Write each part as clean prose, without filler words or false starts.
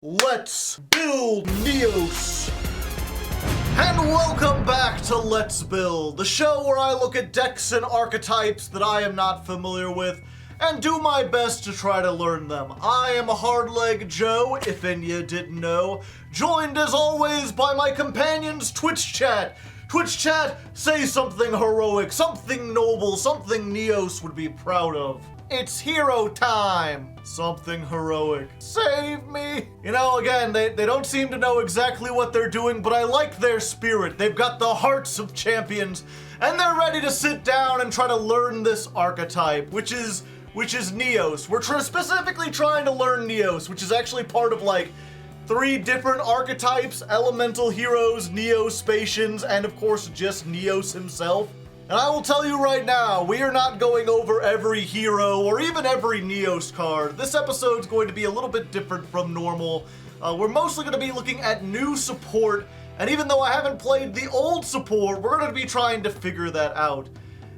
Let's build NEOS! And welcome back to Let's Build, the show where I look at decks and archetypes that I am not familiar with and do my best to try to learn them. I am Hardleg Joe, if any you didn't know, joined as always by my companions Twitch Chat. Twitch Chat, say something heroic, something noble, something NEOS would be proud of. It's hero time! Something heroic. Save me! You know, again, they don't seem to know exactly what they're doing, but I like their spirit. They've got the hearts of champions, and they're ready to sit down and try to learn this archetype, which is NEOS. We're specifically trying to learn NEOS, which is actually part of, like, 3 different archetypes: Elemental Heroes, NEOS, Spacians, and of course just NEOS himself. And I will tell you right now, we are not going over every hero or even every NEOS card. This episode's going to be a little bit different from normal. We're mostly going to be looking at new support, and even though I haven't played the old support, we're going to be trying to figure that out.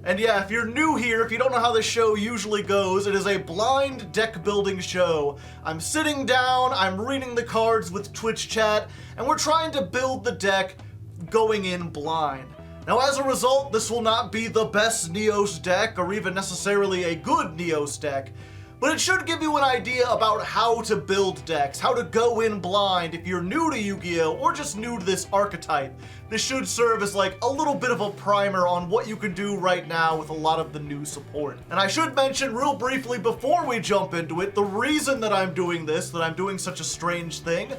And yeah, if you're new here, if you don't know how this show usually goes, it is a blind deck building show. I'm sitting down, I'm reading the cards with Twitch Chat, and we're trying to build the deck going in blind. Now, as a result, this will not be the best NEOS deck or even necessarily a good NEOS deck, but it should give you an idea about how to build decks, how to go in blind if you're new to Yu-Gi-Oh! Or just new to this archetype. This should serve as like a little bit of a primer on what you can do right now with a lot of the new support. And I should mention real briefly before we jump into it, the reason that I'm doing this, that I'm doing such a strange thing,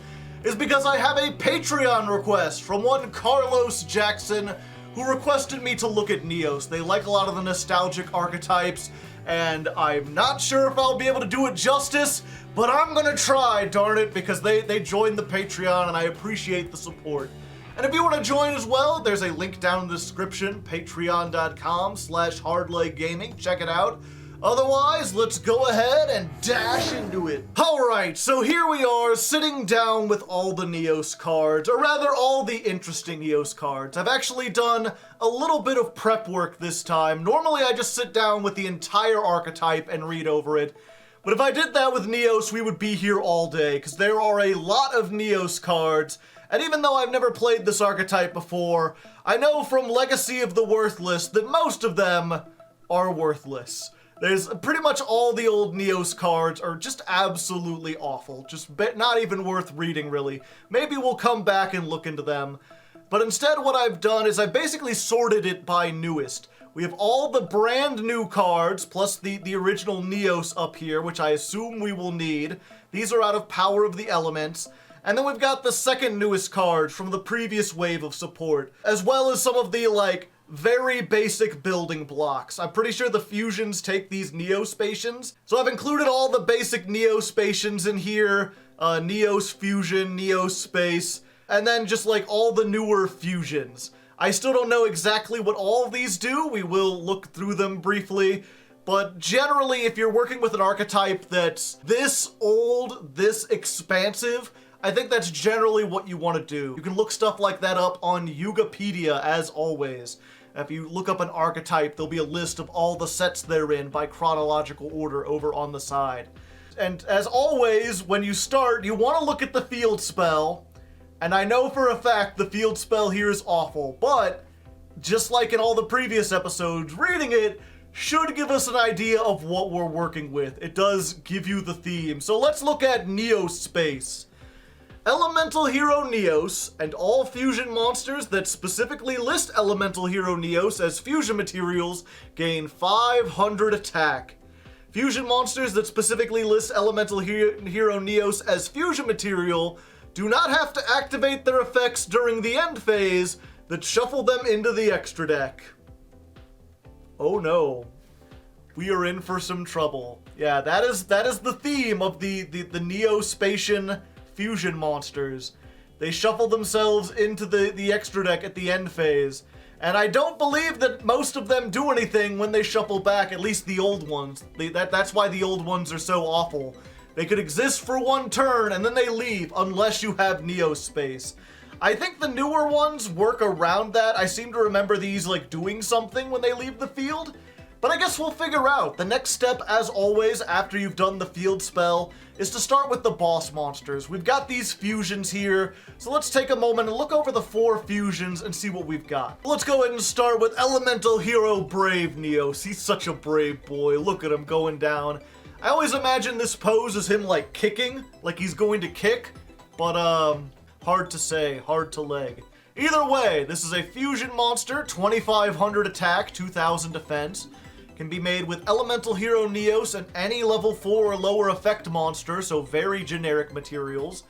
is because I have a Patreon request from one Carlos Jackson, who requested me to look at NEOS. They like a lot of the nostalgic archetypes, and I'm not sure if I'll be able to do it justice, but I'm gonna try, darn it, because they joined the Patreon, and I appreciate the support. And if you want to join as well, there's a link down in the description, patreon.com/hardleggaming. Check it out. Otherwise, let's go ahead and dash into it. Alright, so here we are, sitting down with all the NEOS cards, or rather all the interesting NEOS cards. I've actually done a little bit of prep work this time. Normally I just sit down with the entire archetype and read over it. But if I did that with NEOS, we would be here all day, because there are a lot of NEOS cards. And even though I've never played this archetype before, I know from Legacy of the Worthless that most of them are worthless. There's pretty much all the old NEOS cards are just absolutely awful. Just not even worth reading, really. Maybe we'll come back and look into them. But instead what I've done is I've basically sorted it by newest. We have all the brand new cards, plus the original NEOS up here, which I assume we will need. These are out of Power of the Elements. And then we've got the second newest cards from the previous wave of support, as well as some of the, like, very basic building blocks. I'm pretty sure the fusions take these NEOS Spacians. So I've included all the basic NEOS Spacians in here, NEOS Fusion, NEOS Space, and then just like all the newer fusions. I still don't know exactly what all of these do. We will look through them briefly. But generally, if you're working with an archetype that's this old, this expansive, I think that's generally what you want to do. You can look stuff like that up on Yugopedia, as always. If you look up an archetype, there'll be a list of all the sets they're in by chronological order over on the side. And as always, when you start, you want to look at the field spell. And I know for a fact the field spell here is awful, but just like in all the previous episodes, reading it should give us an idea of what we're working with. It does give you the theme. So let's look at NEOS Space. Elemental Hero NEOS, and all fusion monsters that specifically list Elemental Hero NEOS as fusion materials gain 500 attack. Fusion monsters that specifically list Elemental Hero NEOS as fusion material do not have to activate their effects during the end phase that shuffle them into the extra deck. Oh no. We are in for some trouble. Yeah, that is the theme of the Neo-Spacian fusion monsters. They shuffle themselves into the extra deck at the end phase. And I don't believe that most of them do anything when they shuffle back, at least the old ones. That's why the old ones are so awful. They could exist for one turn and then they leave unless you have NEOS Space. I think the newer ones work around that. I seem to remember these like doing something when they leave the field. But I guess we'll figure out. The next step, as always, after you've done the field spell, is to start with the boss monsters. We've got these fusions here, so let's take a moment and look over the 4 fusions and see what we've got. Let's go ahead and start with Elemental Hero Brave Neos. He's such a brave boy. Look at him going down. I always imagine this pose as him, like, kicking, like he's going to kick, but, hard to say, hard to leg. Either way, this is a fusion monster, 2500 attack, 2000 defense. Can be made with Elemental Hero Neos and any level 4 or lower effect monster, so very generic materials.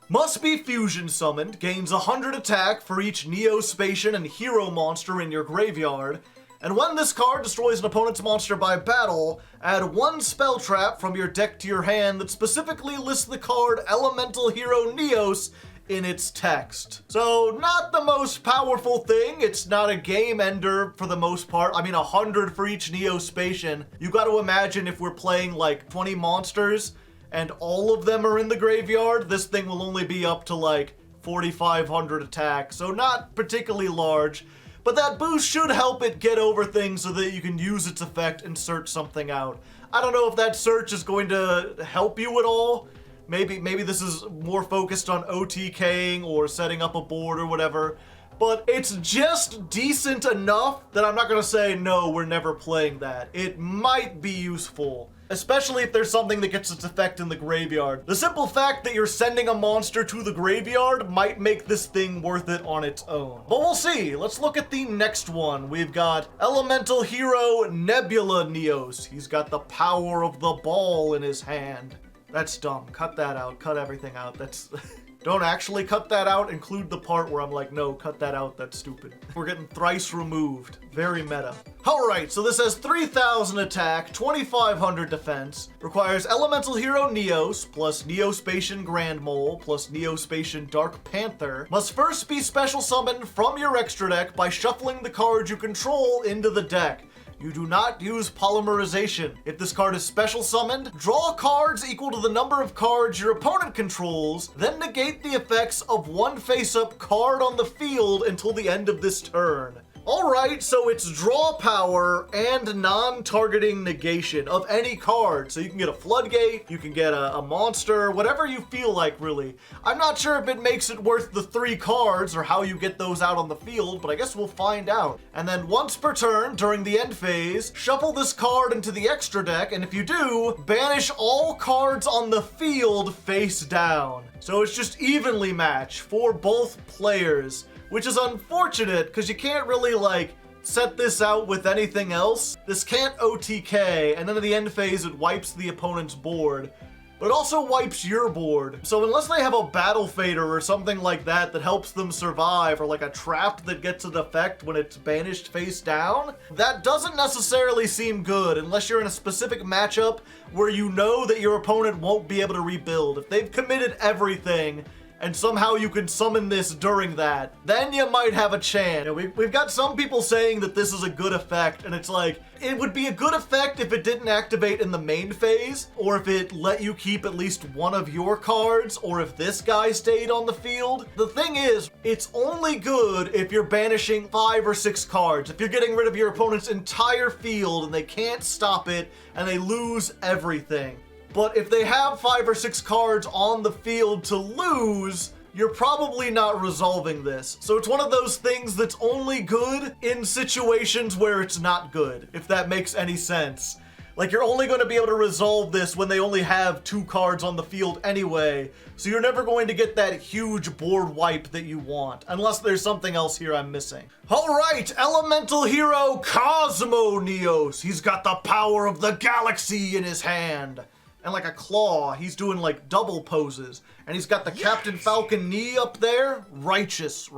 Must be fusion summoned, gains 100 attack for each Neo, Spacian, and Hero monster in your graveyard. And when this card destroys an opponent's monster by battle, add 1 spell trap from your deck to your hand that specifically lists the card Elemental Hero Neos in its text. So, not the most powerful thing. It's not a game ender for the most part. I mean, 100 for each Neo Spacian. You got to imagine if we're playing like 20 monsters and all of them are in the graveyard, this thing will only be up to like 4,500 attack. So not particularly large, but that boost should help it get over things so that you can use its effect and search something out. I don't know if that search is going to help you at all. Maybe this is more focused on OTKing or setting up a board or whatever, but it's just decent enough that I'm not gonna say, no, we're never playing that. It might be useful, especially if there's something that gets its effect in the graveyard. The simple fact that you're sending a monster to the graveyard might make this thing worth it on its own. But we'll see. Let's look at the next one. We've got Elemental Hero Nebula Neos. He's got the power of the ball in his hand. That's dumb. Cut that out. Cut everything out. That's... Don't actually cut that out. Include the part where I'm like, no, cut that out. That's stupid. We're getting thrice removed. Very meta. Alright, so this has 3,000 attack, 2,500 defense. Requires Elemental Hero Neos, plus Neo Spacian Grand Mole, plus Neo Spacian Dark Panther. Must first be special summoned from your extra deck by shuffling the cards you control into the deck. You do not use polymerization. If this card is special summoned, draw cards equal to the number of cards your opponent controls, then negate the effects of 1 face-up card on the field until the end of this turn. Alright, so it's draw power and non-targeting negation of any card. So you can get a floodgate, you can get a monster, whatever you feel like, really. I'm not sure if it makes it worth the 3 cards or how you get those out on the field, but I guess we'll find out. And then once per turn, during the end phase, shuffle this card into the extra deck, and if you do, banish all cards on the field face down. So it's just evenly matched for both players. Which is unfortunate, because you can't really, like, set this out with anything else. This can't OTK, and then at the end phase it wipes the opponent's board. But it also wipes your board. So unless they have a battle fader or something like that that helps them survive, or like a trap that gets an effect when it's banished face down, that doesn't necessarily seem good unless you're in a specific matchup where you know that your opponent won't be able to rebuild. If they've committed everything, and somehow you can summon this during that, then you might have a chance. You know, we've got some people saying that this is a good effect, and it's like, it would be a good effect if it didn't activate in the main phase, or if it let you keep at least one of your cards, or if this guy stayed on the field. The thing is, it's only good if you're banishing 5 or 6 cards. If you're getting rid of your opponent's entire field and they can't stop it, and they lose everything. But if they have 5 or 6 cards on the field to lose, you're probably not resolving this. So it's one of those things that's only good in situations where it's not good, if that makes any sense. Like, you're only going to be able to resolve this when they only have 2 cards on the field anyway, so you're never going to get that huge board wipe that you want, unless there's something else here I'm missing. Alright, Elemental Hero Cosmo Neos. He's got the power of the galaxy in his hand. And like a claw, he's doing like double poses. And he's got the Captain Falcon knee up there. Righteous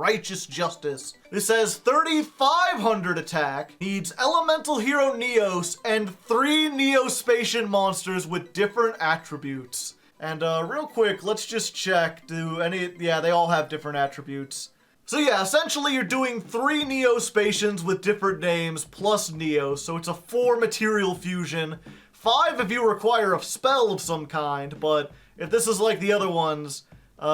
justice. This has 3,500 attack, needs Elemental Hero Neos, and 3 Neo Spacian monsters with different attributes. And real quick, let's just check, yeah, they all have different attributes. So yeah, essentially you're doing 3 Neo Spacians with different names, plus Neo, so it's a 4 material fusion. 5 if you require a spell of some kind, but if this is like the other ones,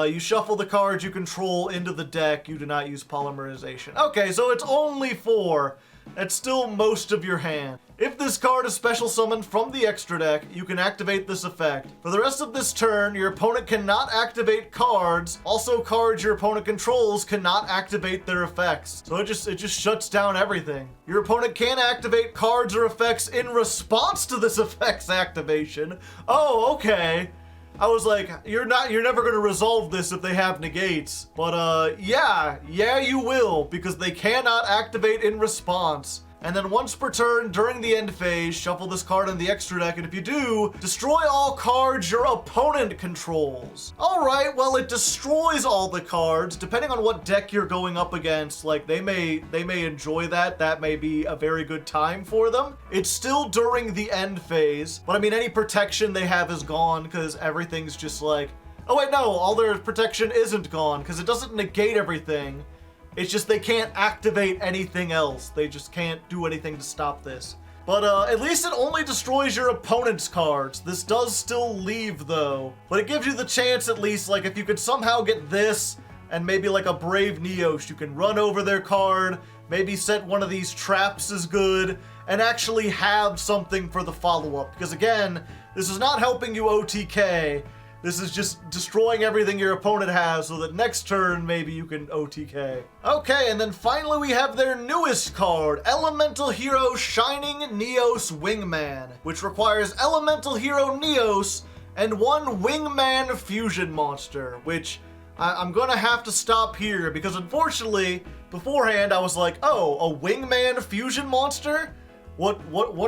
you shuffle the cards you control into the deck, you do not use polymerization. Okay, so it's only 4. That's still most of your hand. If this card is special summoned from the extra deck, you can activate this effect. For the rest of this turn, your opponent cannot activate cards. Also, cards your opponent controls cannot activate their effects. So it just shuts down everything. Your opponent can activate cards or effects in response to this effect's activation. Oh, okay. I was like, you're never gonna resolve this if they have negates. But yeah, you will, because they cannot activate in response. And then once per turn during the end phase, shuffle this card in the extra deck, and if you do, destroy all cards your opponent controls. Alright, well, it destroys all the cards, depending on what deck you're going up against. Like, they may enjoy that. That may be a very good time for them. It's still during the end phase, but I mean, any protection they have is gone, because everything's just like, oh wait, no, all their protection isn't gone, because it doesn't negate everything. It's just they can't activate anything else. They just can't do anything to stop this. But at least it only destroys your opponent's cards. This does still leave though. But it gives you the chance at least, like if you could somehow get this and maybe like a Brave NEOS, you can run over their card, maybe set one of these traps is good, and actually have something for the follow-up. Because again, this is not helping you OTK. This is just destroying everything your opponent has so that next turn maybe you can OTK. Okay, and then finally we have their newest card, Elemental Hero Shining NEOS Wingman, which requires Elemental Hero NEOS and one Wingman Fusion monster, which I'm gonna have to stop here because unfortunately, beforehand I was like, oh, a Wingman Fusion monster? What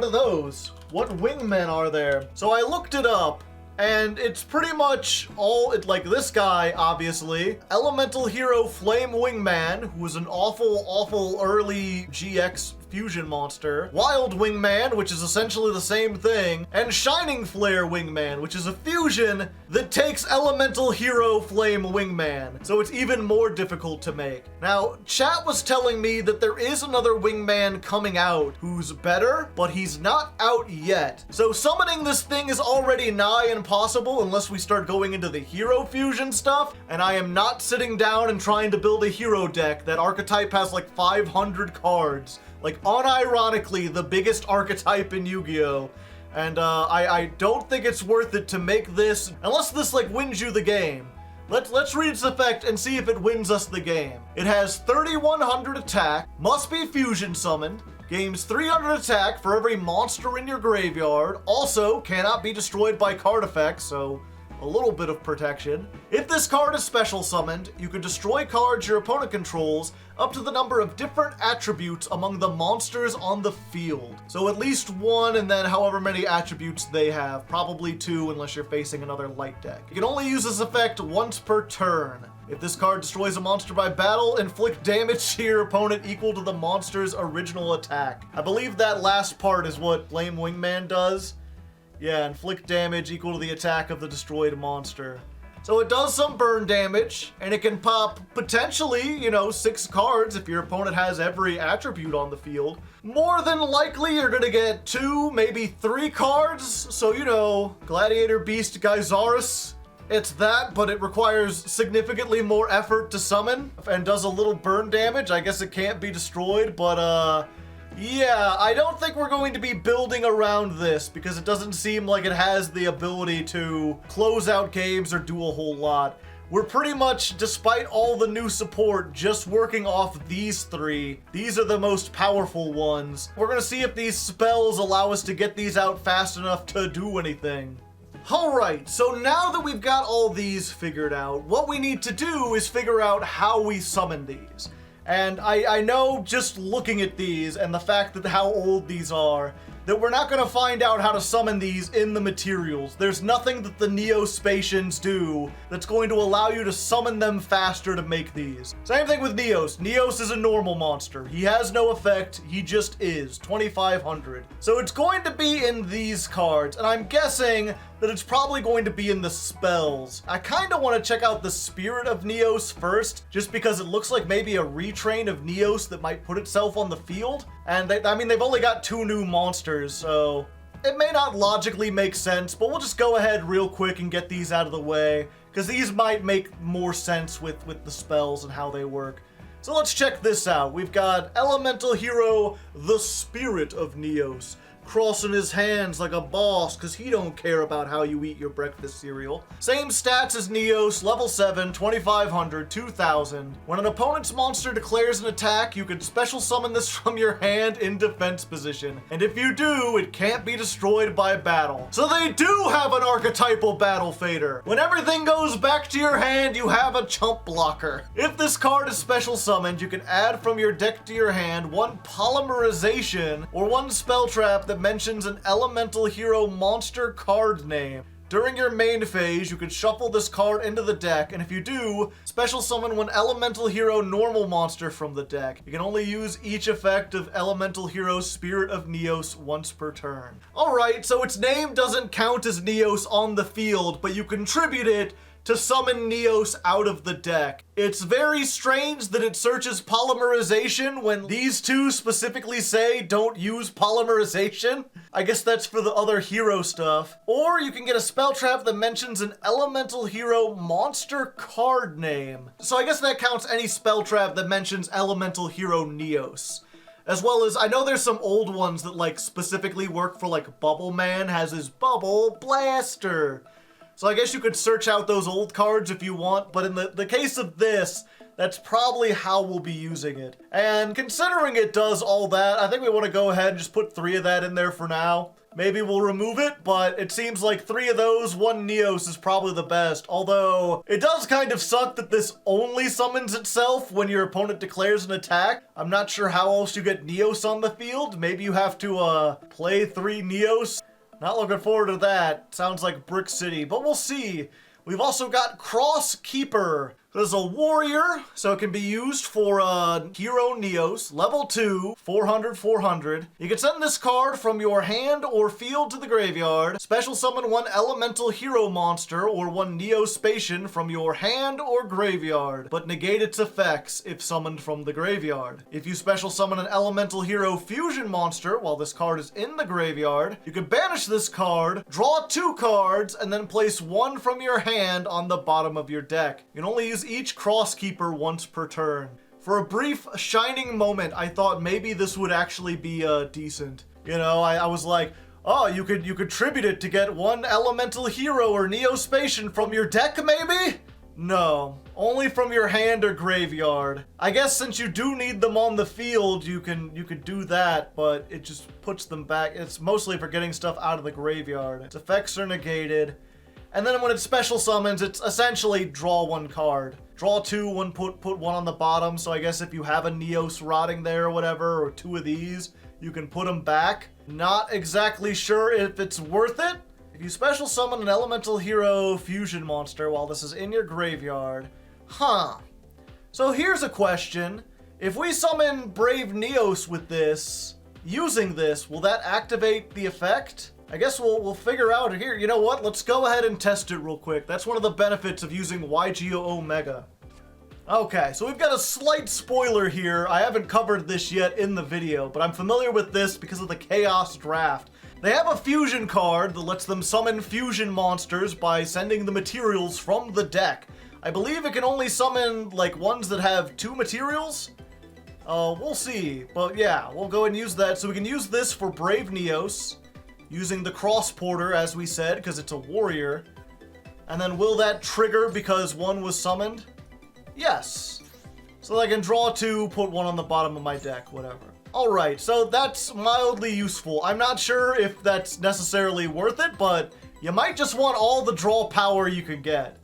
are those? What Wingmen are there? So I looked it up. And it's pretty much all, like this guy, obviously. Elemental Hero Flame Wingman, who was an awful early GX fusion monster. Wild Wingman, which is essentially the same thing. And Shining Flare Wingman, which is a fusion that takes Elemental Hero Flame Wingman. So it's even more difficult to make. Now, chat was telling me that there is another Wingman coming out who's better, but he's not out yet. So summoning this thing is already nigh impossible unless we start going into the hero fusion stuff. And I am not sitting down and trying to build a hero deck. That archetype has like 500 cards. Like, unironically, the biggest archetype in Yu-Gi-Oh! And I don't think it's worth it to make this, unless this like wins you the game. Let's read its effect and see if it wins us the game. It has 3100 attack, must be fusion summoned, gains 300 attack for every monster in your graveyard, also cannot be destroyed by card effects, so a little bit of protection. If this card is special summoned, you can destroy cards your opponent controls up to the number of different attributes among the monsters on the field. So at least one, and then however many attributes they have. Probably two unless you're facing another light deck. You can only use this effect once per turn. If this card destroys a monster by battle, inflict damage to your opponent equal to the monster's original attack. I believe that last part is what Flame Wingman does. Yeah, inflict damage equal to the attack of the destroyed monster. So it does some burn damage, and it can pop potentially, 6 cards if your opponent has every attribute on the field. More than likely, you're gonna get 2, maybe 3 cards. So, Gladiator Beast Gyzaris. It's that, but it requires significantly more effort to summon, and does a little burn damage. I guess it can't be destroyed, but yeah, I don't think we're going to be building around this because it doesn't seem like it has the ability to close out games or do a whole lot. We're pretty much, despite all the new support, just working off these 3. These are the most powerful ones. We're gonna see if these spells allow us to get these out fast enough to do anything. Alright, so now that we've got all these figured out, what we need to do is figure out how we summon these. And I know just looking at these and the fact that how old these are, that we're not going to find out how to summon these in the materials. There's nothing that the NEOS Spacians do that's going to allow you to summon them faster to make these. Same thing with NEOS. NEOS is a normal monster. He has no effect. He just is. 2500. So it's going to be in these cards, and I'm guessing that it's probably going to be in the spells. I kind of want to check out the Spirit of NEOS first, just because it looks like maybe a retrain of NEOS that might put itself on the field. And they've only got 2 new monsters, so it may not logically make sense, but we'll just go ahead real quick and get these out of the way, because these might make more sense with the spells and how they work. So let's check this out. We've got Elemental Hero, the Spirit of NEOS. crossing his hands like a boss, cause he don't care about how you eat your breakfast cereal. Same stats as NEOS, level 7, 2500, 2000. When an opponent's monster declares an attack, you can special summon this from your hand in defense position. And if you do, it can't be destroyed by battle. So they do have an archetypal battle fader. When everything goes back to your hand, you have a chump blocker. If this card is special summoned, you can add from your deck to your hand one polymerization or one spell trap that mentions an elemental hero monster card name. During your main phase, you can shuffle this card into the deck, and if you do, special summon one elemental hero normal monster from the deck. You can only use each effect of elemental hero Spirit of NEOS once per turn. Alright, so its name doesn't count as NEOS on the field, but you contribute it to summon NEOS out of the deck. It's very strange that it searches polymerization when these two specifically say don't use polymerization. I guess that's for the other hero stuff. Or you can get a spell trap that mentions an elemental hero monster card name. So I guess that counts any spell trap that mentions elemental hero NEOS. As well as, I know there's some old ones that like specifically work for like Bubble Man has his Bubble Blaster. So I guess you could search out those old cards if you want, but in the case of this, that's probably how we'll be using it. And considering it does all that, I think we want to go ahead and just put 3 of that in there for now. Maybe we'll remove it, but it seems like 3 of those, 1 NEOS is probably the best. Although, it does kind of suck that this only summons itself when your opponent declares an attack. I'm not sure how else you get NEOS on the field. Maybe you have to play 3 NEOS. Not looking forward to that. Sounds like Brick City, but we'll see. We've also got Cross Keeper. There's a warrior, so it can be used for hero NEOS, level 2, 400, 400. You can send this card from your hand or field to the graveyard, special summon one elemental hero monster or one NEOS Spacian from your hand or graveyard, but negate its effects if summoned from the graveyard. If you special summon an elemental hero fusion monster while this card is in the graveyard, you can banish this card, draw 2 cards, and then place 1 from your hand on the bottom of your deck. You can only use each Cross Keeper once per turn. For a brief shining moment, I thought maybe this would actually be decent. You know, I was like, oh, you could tribute it to get 1 elemental hero or NEOS Spacian from your deck maybe? No, only from your hand or graveyard. I guess since you do need them on the field, you can do that, but it just puts them back. It's mostly for getting stuff out of the graveyard. Its effects are negated. And then when it special summons, it's essentially draw 1 card. Draw 2, put 1 on the bottom, so I guess if you have a NEOS rotting there or whatever, or 2 of these, you can put them back. Not exactly sure if it's worth it. If you special summon an elemental hero fusion monster while this is in your graveyard, So here's a question. If we summon Brave NEOS with this, using this, will that activate the effect? I guess we'll figure out here. You know what? Let's go ahead and test it real quick. That's one of the benefits of using yugioh Omega. Okay, so we've got a slight spoiler here. I haven't covered this yet in the video, but I'm familiar with this because of the Chaos Draft. They have a fusion card that lets them summon fusion monsters by sending the materials from the deck. I believe it can only summon, like, ones that have 2 materials? We'll see. But yeah, we'll go and use that. So we can use this for Brave NEOS, using the Cross Porter, as we said, because it's a warrior. And then will that trigger because 1 was summoned? Yes. So I can draw 2, put 1 on the bottom of my deck, whatever. Alright, so that's mildly useful. I'm not sure if that's necessarily worth it, but you might just want all the draw power you can get.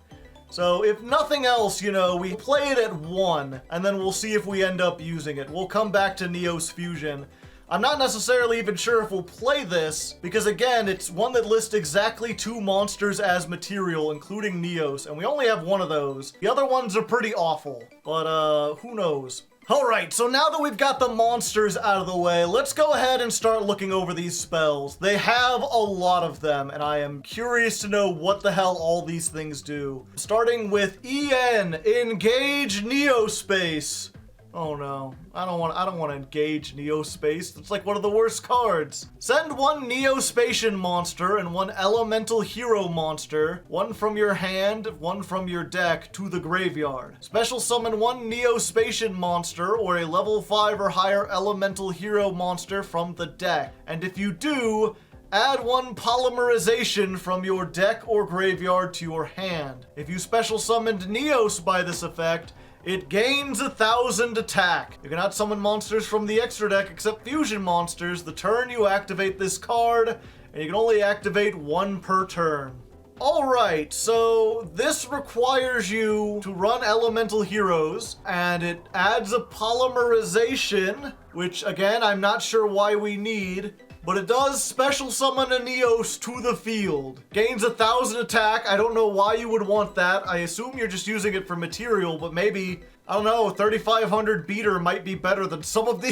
So if nothing else, you know, we play it at 1, and then we'll see if we end up using it. We'll come back to NEOS Fusion. I'm not necessarily even sure if we'll play this, because again, it's one that lists exactly 2 monsters as material, including NEOS, and we only have 1 of those. The other ones are pretty awful, but who knows? Alright, so now that we've got the monsters out of the way, let's go ahead and start looking over these spells. They have a lot of them, and I am curious to know what the hell all these things do. Starting with EN, Engage Neospace. Oh no, I don't want to engage Neospace. It's like one of the worst cards. Send one Neospatian monster and one elemental hero monster, one from your hand, one from your deck, to the graveyard. Special summon one Neospatian monster or a level 5 or higher elemental hero monster from the deck. And if you do, add one polymerization from your deck or graveyard to your hand. If you special summoned Neos by this effect, it gains 1,000 attack. You cannot summon monsters from the extra deck except fusion monsters the turn you activate this card, and you can only activate one per turn. Alright, so this requires you to run elemental heroes, and it adds a polymerization, which again, I'm not sure why we need, but it does special summon a Neos to the field. Gains 1,000 attack. I don't know why you would want that. I assume you're just using it for material, but maybe, I don't know, 3,500 beater might be better than some of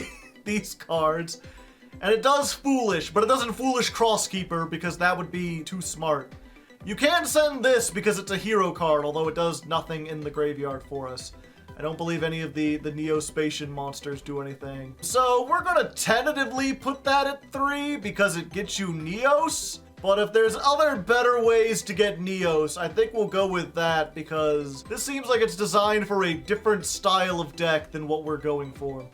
these cards. And it does Foolish, but it doesn't Foolish Crosskeeper because that would be too smart. You can send this because it's a hero card, although it does nothing in the graveyard for us. I don't believe any of the Neospatian monsters do anything. So we're gonna tentatively put that at 3 because it gets you Neos. But if there's other better ways to get Neos, I think we'll go with that because this seems like it's designed for a different style of deck than what we're going for.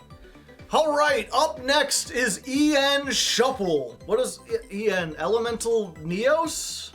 Alright, up next is EN Shuffle. What is EN? Elemental Neos?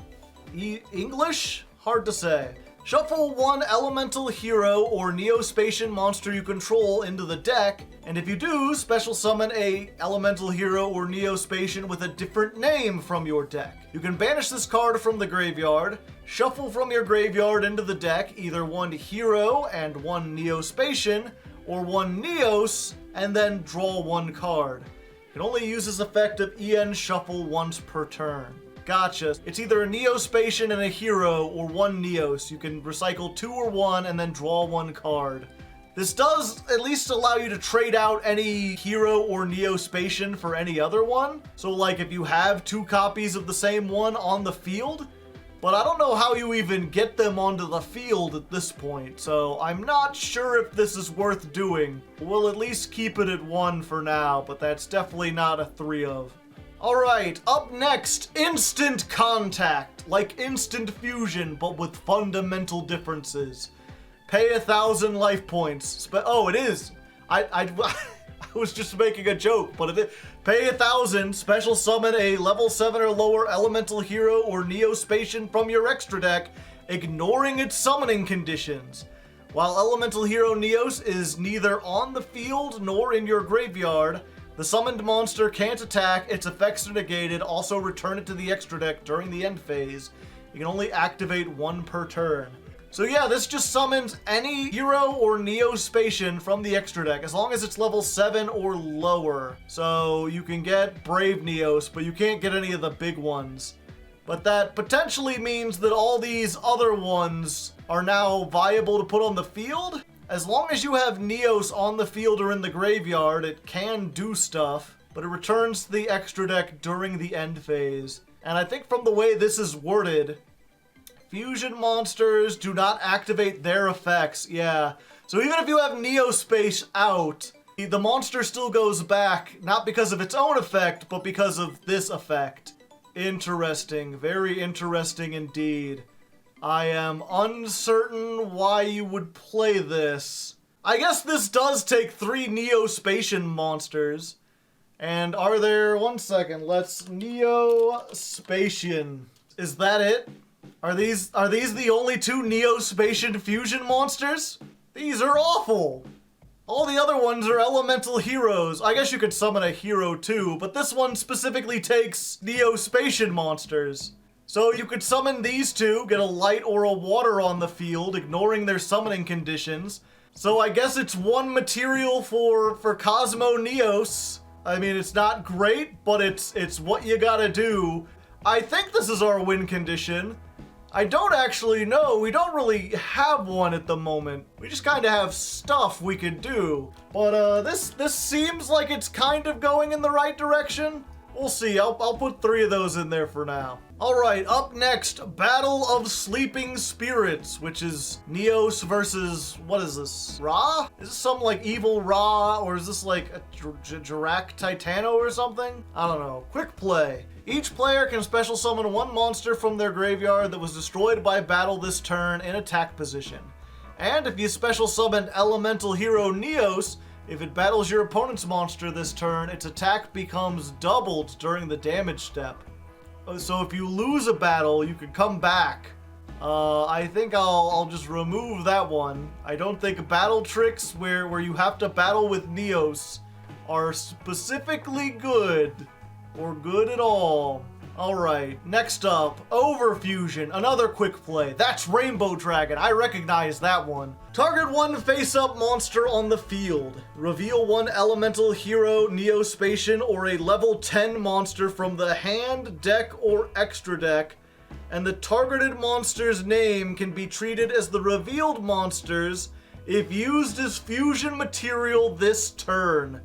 English? Hard to say. Shuffle one elemental hero or Neospatian monster you control into the deck, and if you do, special summon a elemental hero or Neospatian with a different name from your deck. You can banish this card from the graveyard, shuffle from your graveyard into the deck either one hero and one Neospatian, or one Neos, and then draw one card. You can only use this effect of EN Shuffle once per turn. Gotcha. It's either a Neospatian and a hero, or one Neos. You can recycle 2 or 1 and then draw 1 card. This does at least allow you to trade out any hero or Neospatian for any other one. So like if you have 2 copies of the same one on the field, but I don't know how you even get them onto the field at this point, so I'm not sure if this is worth doing. We'll at least keep it at 1 for now, but that's definitely not a 3 of. Alright, up next, Instant Contact. Like Instant Fusion, but with fundamental differences. Pay 1,000 life points. Oh, it is. I was just making a joke, but it is. Pay 1,000, special summon a level 7 or lower elemental hero or Neospatian from your extra deck, ignoring its summoning conditions. While elemental hero Neos is neither on the field nor in your graveyard, the summoned monster can't attack, its effects are negated, also return it to the extra deck during the end phase. You can only activate 1 per turn. So yeah, this just summons any hero or Neospatian from the extra deck, as long as it's level 7 or lower. So you can get Brave Neos, but you can't get any of the big ones. But that potentially means that all these other ones are now viable to put on the field? As long as you have Neos on the field or in the graveyard, it can do stuff, but it returns to the extra deck during the end phase. And I think from the way this is worded, fusion monsters do not activate their effects. Yeah, so even if you have Neospace out, the monster still goes back, not because of its own effect, but because of this effect. Interesting, very interesting indeed. I am uncertain why you would play this. I guess this does take 3 Neospatian monsters. And are there, one second, let's Neospatian. Is that it? Are these the only 2 Neospatian fusion monsters? These are awful. All the other ones are elemental heroes. I guess you could summon a hero too, but this one specifically takes Neospatian monsters. So you could summon these 2, get a light or a water on the field, ignoring their summoning conditions. So I guess it's 1 material for Cosmo Neos. I mean, it's not great, but it's what you gotta do. I think this is our win condition. I don't actually know. We don't really have one at the moment. We just kind of have stuff we could do. But this seems like it's kind of going in the right direction. We'll see. I'll put 3 of those in there for now. Alright, up next, Battle of Sleeping Spirits, which is NEOS versus, what is this? Ra? Is this some like evil Ra, or is this like a Jirak Titano or something? I don't know. Quick play. Each player can special summon 1 monster from their graveyard that was destroyed by battle this turn in attack position. And if you special summon Elemental Hero NEOS, if it battles your opponent's monster this turn, its attack becomes doubled during the damage step. So if you lose a battle, you can come back. I think I'll just remove that one. I don't think battle tricks where you have to battle with NEOS are specifically good, or good at all. Alright, next up, Overfusion, another quick play. That's Rainbow Dragon, I recognize that one. Target 1 face-up monster on the field. Reveal 1 elemental hero, Neo-Spacian, or a level 10 monster from the hand, deck, or extra deck, and the targeted monster's name can be treated as the revealed monsters if used as fusion material this turn.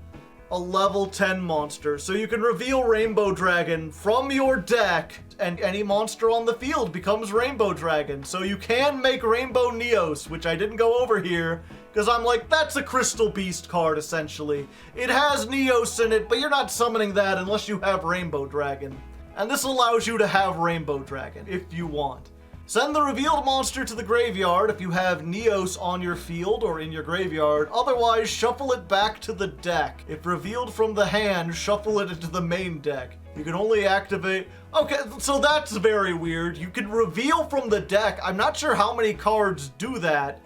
A level 10 monster. So you can reveal Rainbow Dragon from your deck, and any monster on the field becomes Rainbow Dragon. So you can make Rainbow NEOS, which I didn't go over here, because I'm like, that's a Crystal Beast card, essentially. It has NEOS in it, but you're not summoning that unless you have Rainbow Dragon. And this allows you to have Rainbow Dragon, if you want. Send the revealed monster to the graveyard if you have NEOS on your field or in your graveyard. Otherwise, shuffle it back to the deck. If revealed from the hand, shuffle it into the main deck. You can only activate... Okay, so that's very weird. You can reveal from the deck. I'm not sure how many cards do that.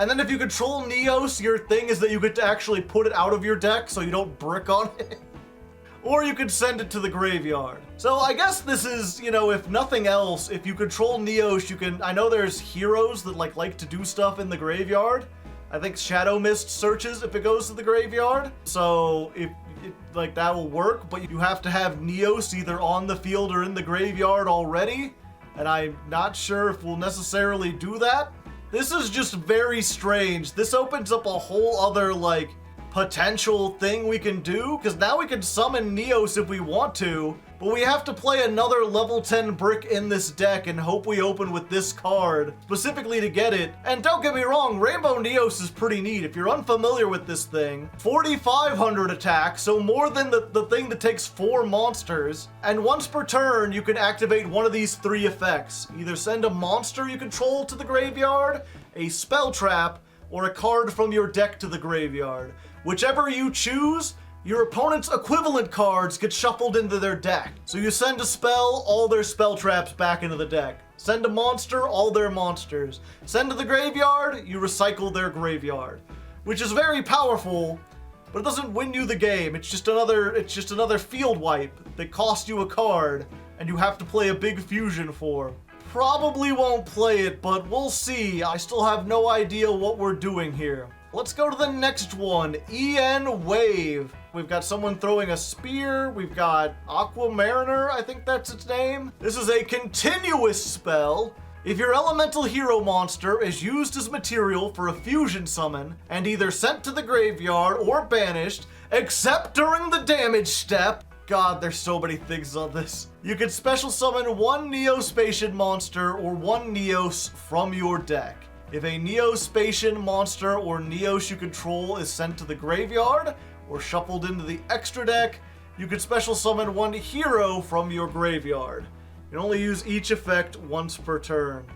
And then if you control NEOS, your thing is that you get to actually put it out of your deck so you don't brick on it. Or you could send it to the graveyard. So I guess this is, you know, if nothing else, if you control NEOS, you can... I know there's heroes that like to do stuff in the graveyard. I think Shadow Mist searches if it goes to the graveyard. So if like that will work, but you have to have NEOS either on the field or in the graveyard already. And I'm not sure if we'll necessarily do that. This is just very strange. This opens up a whole other, like, potential thing we can do, because now we can summon NEOS if we want to, but we have to play another level 10 brick in this deck and hope we open with this card specifically to get it. And don't get me wrong, Rainbow NEOS is pretty neat. If you're unfamiliar with this thing, 4,500 attack, so more than the thing that takes 4 monsters, and once per turn you can activate one of these 3 effects. Either send a monster you control to the graveyard, a spell trap, or a card from your deck to the graveyard. Whichever you choose, your opponent's equivalent cards get shuffled into their deck. So you send a spell, all their spell traps back into the deck. Send a monster, all their monsters. Send to the graveyard, you recycle their graveyard. Which is very powerful, but it doesn't win you the game. It's just another field wipe that costs you a card, and you have to play a big fusion for. Probably won't play it, but we'll see. I still have no idea what we're doing here. Let's go to the next one, EN Wave. We've got someone throwing a spear. We've got Aqua Mariner, I think that's its name. This is a continuous spell. If your elemental hero monster is used as material for a fusion summon and either sent to the graveyard or banished, except during the damage step, God, there's so many things on this. You can special summon 1 Neo-Spacian monster or 1 NEOS from your deck. If a Neo-Spacian monster or NEOS you control is sent to the graveyard or shuffled into the extra deck, you can special summon 1 hero from your graveyard. You can only use each effect once per turn.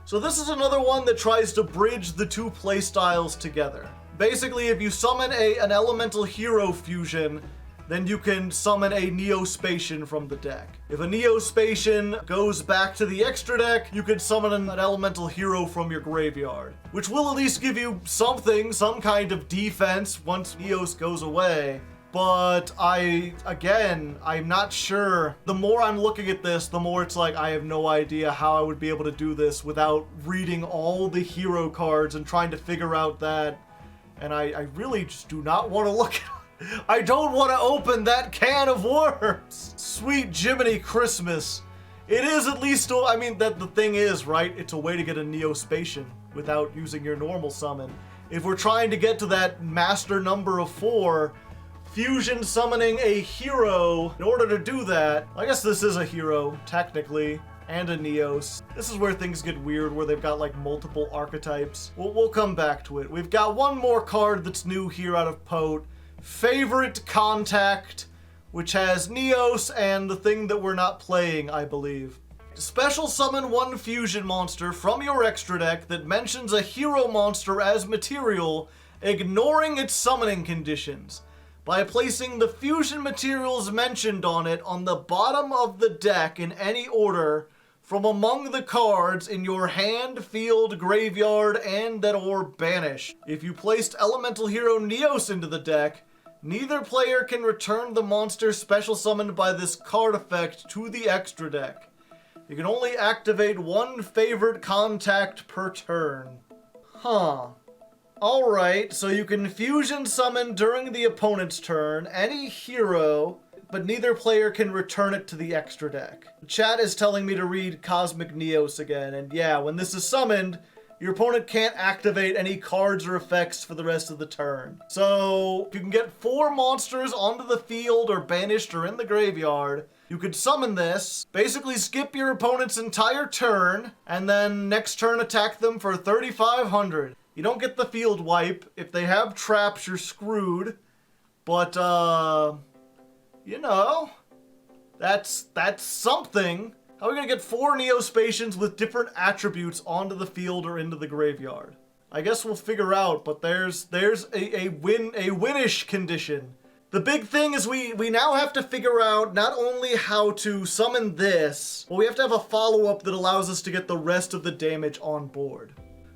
So this is another one that tries to bridge the 2 playstyles together. Basically, if you summon an elemental hero fusion, then you can summon a Neo-Spacian from the deck. If a Neo-Spacian goes back to the extra deck, you can summon an elemental hero from your graveyard, which will at least give you something, some kind of defense once NEOS goes away. But I'm not sure. The more I'm looking at this, the more it's like I have no idea how I would be able to do this without reading all the hero cards and trying to figure out that. And I really just do not want to look at it. I don't want to open that can of worms. Sweet Jiminy Christmas. It is at least, I mean, that the thing is, right? It's a way to get a Neo-Spacian without using your normal summon. If we're trying to get to that master number of 4, fusion summoning a hero. In order to do that, I guess this is a hero, technically, and a NEOS. This is where things get weird, where they've got like multiple archetypes. We'll come back to it. We've got one more card that's new here out of Pote. Favorite Contact, which has NEOS and the thing that we're not playing, I believe. Special summon one fusion monster from your extra deck that mentions a hero monster as material, ignoring its summoning conditions, by placing the fusion materials mentioned on it on the bottom of the deck in any order from among the cards in your hand, field, graveyard, and that or banished. If you placed elemental hero NEOS into the deck, neither player can return the monster special summoned by this card effect to the extra deck. You can only activate one favorite contact per turn. Huh. Alright, so you can fusion summon during the opponent's turn any hero, but neither player can return it to the extra deck. The chat is telling me to read Cosmic NEOS again, and yeah, when this is summoned, your opponent can't activate any cards or effects for the rest of the turn. So, if you can get 4 monsters onto the field or banished or in the graveyard, you could summon this, basically skip your opponent's entire turn, and then next turn attack them for 3,500. You don't get the field wipe. If they have traps, you're screwed. But, you know, that's something. How are we gonna get 4 Spacians with different attributes onto the field or into the graveyard? I guess we'll figure out, but there's a winish condition. The big thing is we now have to figure out not only how to summon this, but we have to have a follow-up that allows us to get the rest of the damage on board.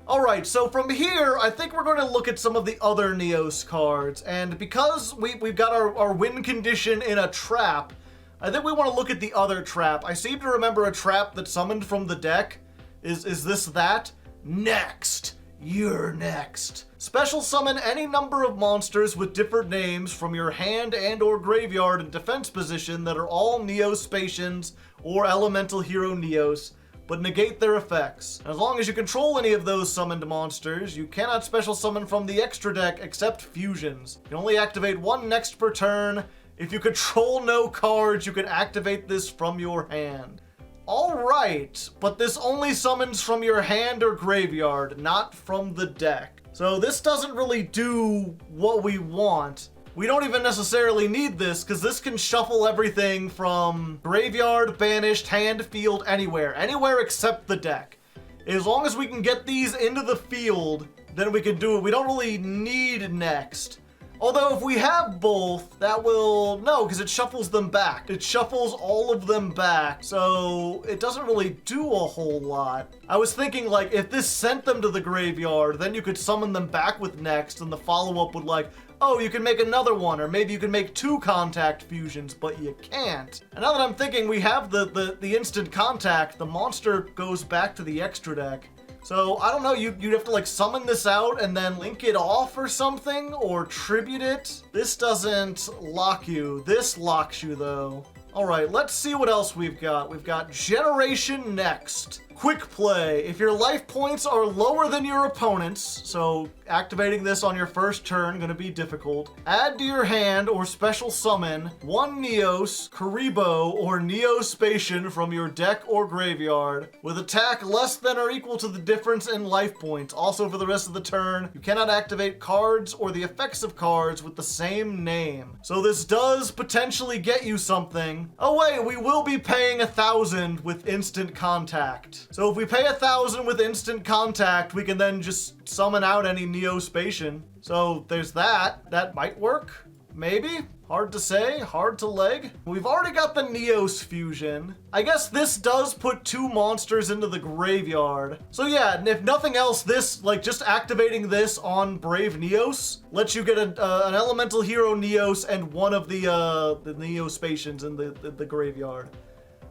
Alright, so from here, I think we're going to look at some of the other NEOS cards, and because we've got our win condition in a trap, I think we want to look at the other trap. I seem to remember a trap that summoned from the deck. Is this that? Next! You're next. Special summon any number of monsters with different names from your hand and or graveyard in defense position that are all Spacians or elemental hero NEOS, but negate their effects. As long as you control any of those summoned monsters, you cannot special summon from the extra deck except fusions. You can only activate 1 next per turn. If you control no cards, you can activate this from your hand. Alright, but this only summons from your hand or graveyard, not from the deck. So this doesn't really do what we want. We don't even necessarily need this, because this can shuffle everything from graveyard, banished, hand, field, anywhere. Anywhere except the deck. As long as we can get these into the field, then we can do it. We don't really need next. Although if we have both, that will... No, because it shuffles them back. It shuffles all of them back, so it doesn't really do a whole lot. I was thinking, like, if this sent them to the graveyard, then you could summon them back with next, and the follow-up would, like, oh, you can make another one, or maybe you can make 2 contact fusions, but you can't. And now that I'm thinking we have the instant contact, the monster goes back to the extra deck. So, I don't know, you'd have to, like, summon this out and then link it off or something, or tribute it. This doesn't lock you. This locks you, though. Alright, let's see what else we've got. We've got Generation Next. Quick play. If your life points are lower than your opponent's, so activating this on your first turn gonna be difficult, add to your hand or special summon 1 NEOS, Karibo, or Spacian from your deck or graveyard with attack less than or equal to the difference in life points. Also for the rest of the turn, you cannot activate cards or the effects of cards with the same name. So this does potentially get you something. Oh wait, we will be paying 1,000 with instant contact. So if we pay 1,000 with instant contact, we can then just summon out any Spacian. So there's that. That might work. Maybe. Hard to say. Hard to leg. We've already got the NEOS fusion. I guess this does put 2 monsters into the graveyard. So yeah, if nothing else, this, like, just activating this on Brave NEOS lets you get an elemental hero NEOS and one of the Spacians in the graveyard.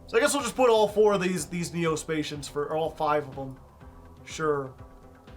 So I guess we'll just put all 4 of these Spacians for, or all 5 of them. Sure.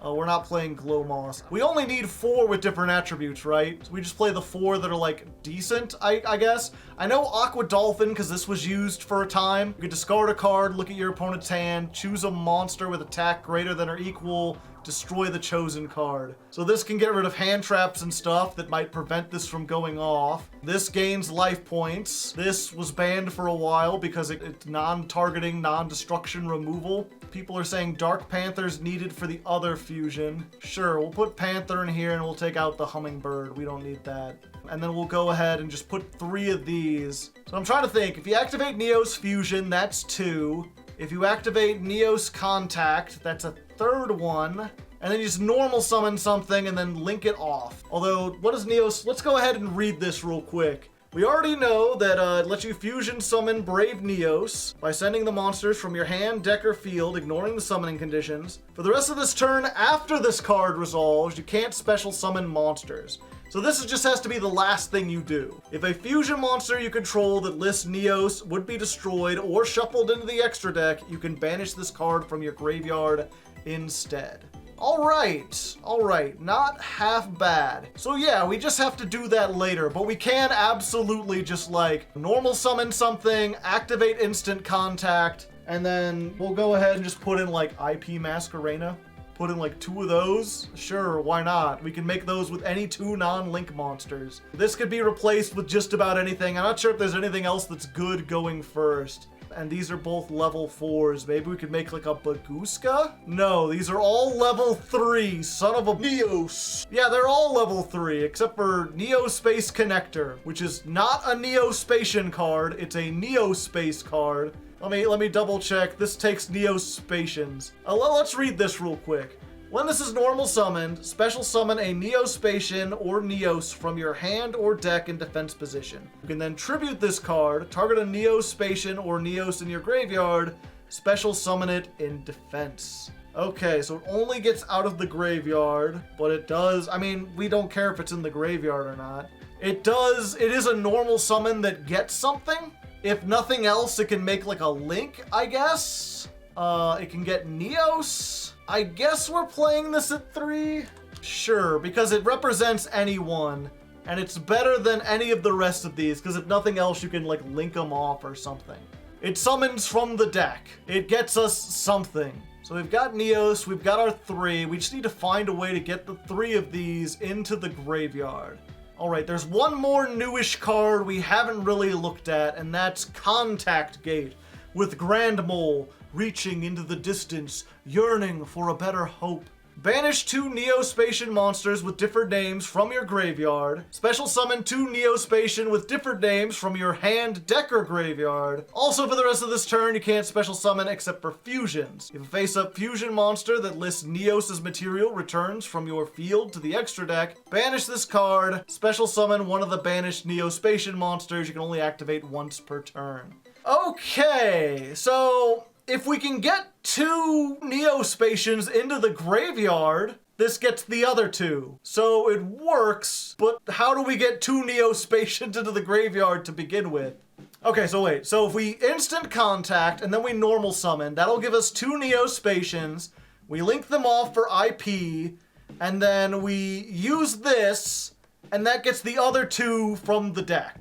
We're not playing Glow Moss. We only need 4 with different attributes, right? So we just play the 4 that are, like, decent, I guess. I know Aqua Dolphin, because this was used for a time. You could discard a card, look at your opponent's hand, choose a monster with attack greater than or equal destroy the chosen card. So this can get rid of hand traps and stuff that might prevent this from going off. This gains life points. This was banned for a while because it's non-targeting, non-destruction removal. People are saying Dark Panther's needed for the other fusion. Sure, we'll put Panther in here and we'll take out the Hummingbird. We don't need that. And then we'll go ahead and just put 3 of these. So I'm trying to think, if you activate NEOS Fusion, that's 2. If you activate NEOS Contact, that's a 3rd one. And then you just normal summon something and then link it off. Although, what is NEOS? Let's go ahead and read this real quick. We already know that it lets you fusion summon Brave NEOS by sending the monsters from your hand, deck, or field, ignoring the summoning conditions. For the rest of this turn, after this card resolves, you can't special summon monsters. So this just has to be the last thing you do. If a fusion monster you control that lists NEOS would be destroyed or shuffled into the extra deck, you can banish this card from your graveyard instead. All right, not half bad. So yeah, we just have to do that later, but we can absolutely just like normal summon something, activate instant contact, and then we'll go ahead and just put in like IP Masquerena. Put in like 2 of those. Sure, why not? We can make those with any 2 non-link monsters. This could be replaced with just about anything. I'm not sure if there's anything else that's good going first. And these are both level 4s. Maybe we could make like a Baguska? No, these are all level 3. Son of a NEOS. Yeah, they're all level 3, except for Neo Space Connector, which is not a Neo Spacian card. It's a Neo Space card. Let me double check. This takes NEOS Spacians. Let's read this real quick. When this is normal summoned, special summon a NEOS Spacian or NEOS from your hand or deck in defense position. You can then tribute this card, target a NEOS Spacian or NEOS in your graveyard, special summon it in defense. Okay, so it only gets out of the graveyard, but it does, I mean, we don't care if it's in the graveyard or not. It is a normal summon that gets something. If nothing else, it can make like a link, I guess. It can get NEOS. I guess we're playing this at 3? Sure, because it represents anyone, and it's better than any of the rest of these, because if nothing else, you can like link them off or something. It summons from the deck. It gets us something. So we've got NEOS, we've got our 3. We just need to find a way to get the 3 of these into the graveyard. All right, there's one more newish card we haven't really looked at, and that's Contact Gate, with Grand Mole reaching into the distance, yearning for a better hope. Banish 2 Neo-Spacian monsters with different names from your graveyard. Special summon 2 Neo-Spacian with different names from your hand, deck, or graveyard. Also, for the rest of this turn, you can't special summon except for fusions. If a face-up fusion monster that lists NEOS as material returns from your field to the extra deck, banish this card. Special summon one of the banished Neo-Spacian monsters. You can only activate once per turn. Okay, so if we can get 2 Neo-Spacians into the graveyard, this gets the other 2. So it works, but how do we get 2 Neo-Spacians into the graveyard to begin with? Okay, so wait. So if we instant contact and then we normal summon, that'll give us 2 Neo-Spacians. We link them off for IP, and then we use this, and that gets the other 2 from the deck.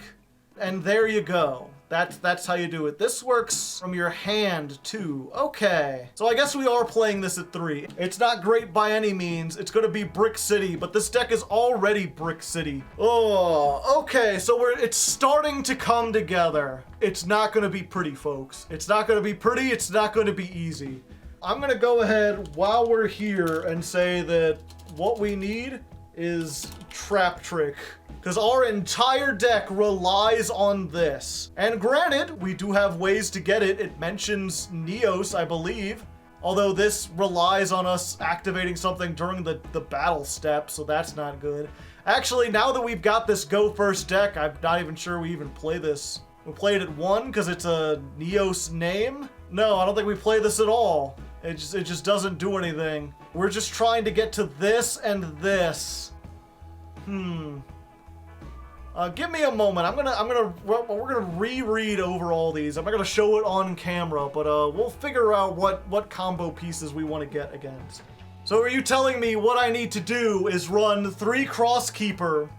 And there you go. That's how you do it. This works from your hand, too. Okay. So I guess we are playing this at 3. It's not great by any means. It's going to be Brick City, but this deck is already Brick City. Oh, okay. So it's starting to come together. It's not going to be pretty, folks. It's not going to be pretty. It's not going to be easy. I'm going to go ahead while we're here and say that what we need is Trap Trick, because our entire deck relies on this. And granted, we do have ways to get it. It mentions NEOS, I believe. Although this relies on us activating something during the battle step, so that's not good. Actually, now that we've got this Go First deck, I'm not even sure we even play this. We play it at 1 because it's a NEOS name? No, I don't think we play this at all. It just doesn't do anything. We're just trying to get to this and this. Give me a moment. we're gonna reread over all these. I'm not gonna show it on camera, but we'll figure out what combo pieces we want to get against. So are you telling me what I need to do is run 3 Crosskeeper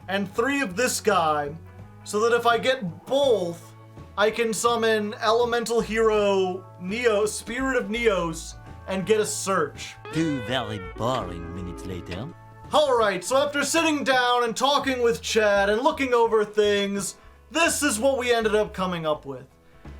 and 3 of this guy, so that if I get both, I can summon Elemental Hero NEOS, Spirit of NEOS, and get a search. 2 very boring minutes later. Alright, so after sitting down and talking with Chad and looking over things, this is what we ended up coming up with.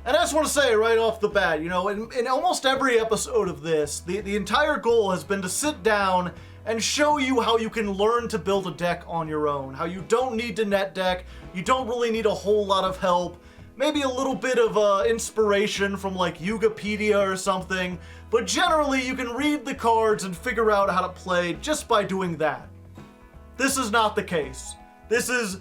And I just want to say right off the bat, you know, in almost every episode of this, the entire goal has been to sit down and show you how you can learn to build a deck on your own. How you don't need to net deck, you don't really need a whole lot of help, maybe a little bit of inspiration from like Yugopedia or something, but generally you can read the cards and figure out how to play just by doing that. This is not the case. This is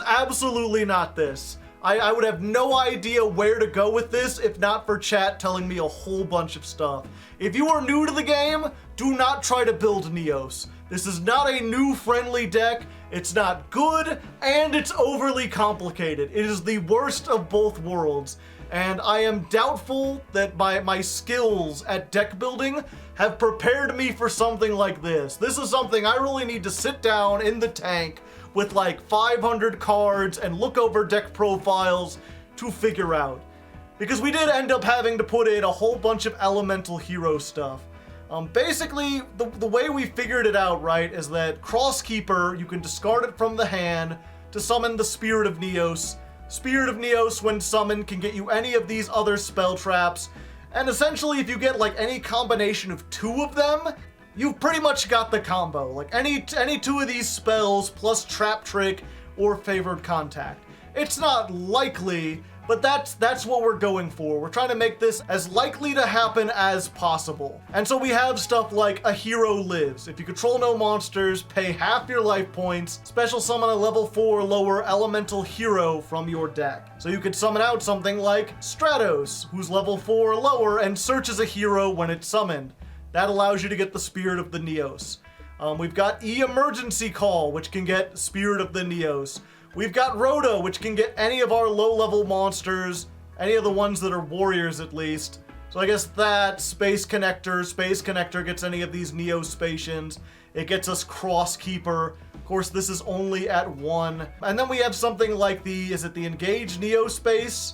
absolutely not this. I would have no idea where to go with this if not for chat telling me a whole bunch of stuff. If you are new to the game, do not try to build NEOS. This is not a new friendly deck, it's not good, and it's overly complicated. It is the worst of both worlds, and I am doubtful that my skills at deck building have prepared me for something like this. This is something I really need to sit down in the tank with like 500 cards and look over deck profiles to figure out. Because we did end up having to put in a whole bunch of elemental hero stuff. Basically, the way we figured it out, right, is that Crosskeeper, you can discard it from the hand to summon the Spirit of NEOS. Spirit of NEOS, when summoned, can get you any of these other spell traps. And essentially, if you get like any combination of 2 of them, you've pretty much got the combo. Like any 2 of these spells plus Trap Trick or Favored Contact. It's not likely, but that's what we're going for. We're trying to make this as likely to happen as possible. And so we have stuff like a hero lives. If you control no monsters, pay half your life points, special summon a level 4 lower elemental hero from your deck. So you could summon out something like Stratos, who's level 4 lower and searches a hero when it's summoned. That allows you to get the Spirit of the NEOS. We've got Emergency Call, which can get Spirit of the NEOS. We've got Rhoda, which can get any of our low-level monsters, any of the ones that are warriors at least. So I guess that, Space Connector gets any of these Neo-Spacians. It gets us Crosskeeper. Of course, this is only at 1. And then we have something like is it the Engage Neo-Space?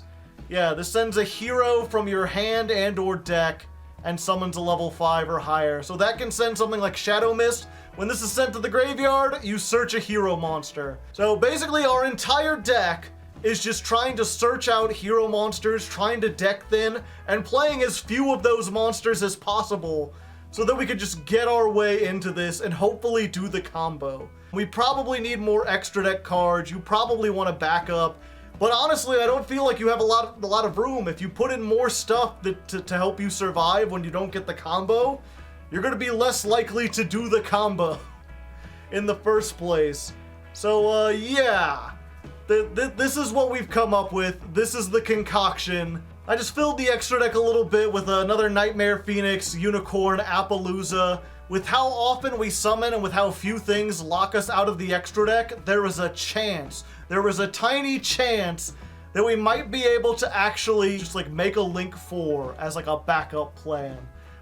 Yeah, this sends a hero from your hand and or deck and summons a level 5 or higher. So that can send something like Shadow Mist. When this is sent to the graveyard, you search a hero monster. So basically our entire deck is just trying to search out hero monsters, trying to deck thin, and playing as few of those monsters as possible so that we could just get our way into this and hopefully do the combo. We probably need more extra deck cards. You probably want to back up. But honestly, I don't feel like you have a lot of room. If you put in more stuff to help you survive when you don't get the combo, you're going to be less likely to do the combo in the first place. So, yeah. This is what we've come up with. This is the concoction. I just filled the extra deck a little bit with another Nightmare Phoenix, Unicorn, Appaloosa. With how often we summon and with how few things lock us out of the extra deck, there is a chance. There is a tiny chance that we might be able to actually just like make a Link 4 as like a backup plan.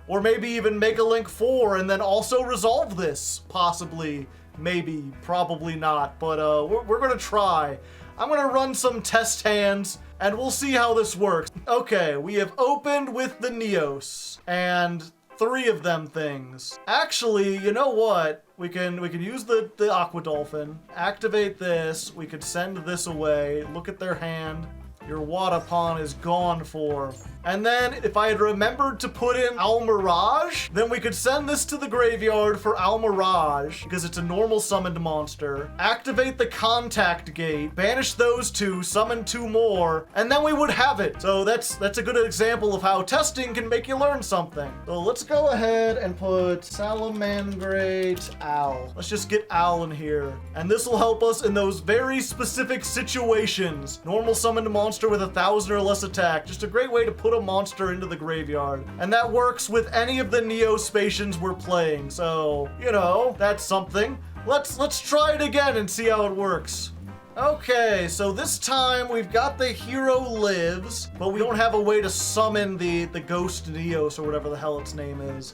Or maybe even make a Link 4 and then also resolve this, possibly, maybe, probably not, but we're gonna try. I'm gonna run some test hands and we'll see how this works. Okay, we have opened with the NEOS and 3 of them things. Actually, you know what? We can use the Aqua Dolphin, activate this, we could send this away, look at their hand. Your Wadapon is gone for. And then if I had remembered to put in Almirage, then we could send this to the graveyard for Almirage because it's a normal summoned monster. Activate the Contact Gate, banish those 2, summon 2 more, and then we would have it. So that's a good example of how testing can make you learn something. So let's go ahead and put Salamandrate Owl. Let's just get Owl in here. And this will help us in those very specific situations. Normal summoned monster with 1,000 or less attack. Just a great way to put a monster into the graveyard. And that works with any of the Neo-Spacians we're playing. So, you know, that's something. Let's try it again and see how it works. Okay, so this time we've got the hero lives, but we don't have a way to summon the ghost Neos or whatever the hell its name is.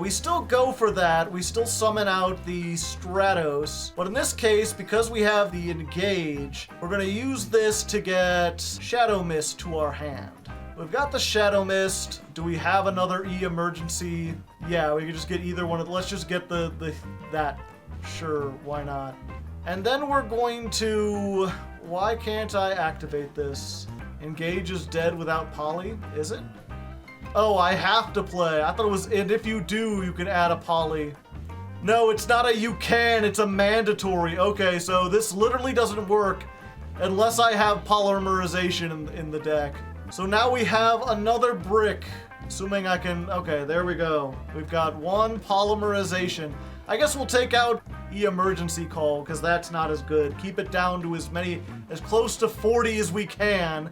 We still go for that. We still summon out the Stratos, but in this case, because we have the engage, we're gonna use this to get Shadow Mist to our hand. We've got the Shadow Mist. Do we have another E emergency? Yeah, we could just get either one of. Let's just get that. Sure, why not? And then we're going to. Why can't I activate this? Engage is dead without poly. Is it? Oh, I have to play. I thought it was. And if you do, you can add a poly. No, it's not a you can. It's a mandatory. Okay, so this literally doesn't work unless I have polymerization in the deck. So now we have another brick. Assuming I can, okay, there we go. We've got one polymerization. I guess we'll take out emergency call because that's not as good. Keep it down to as close to 40 as we can.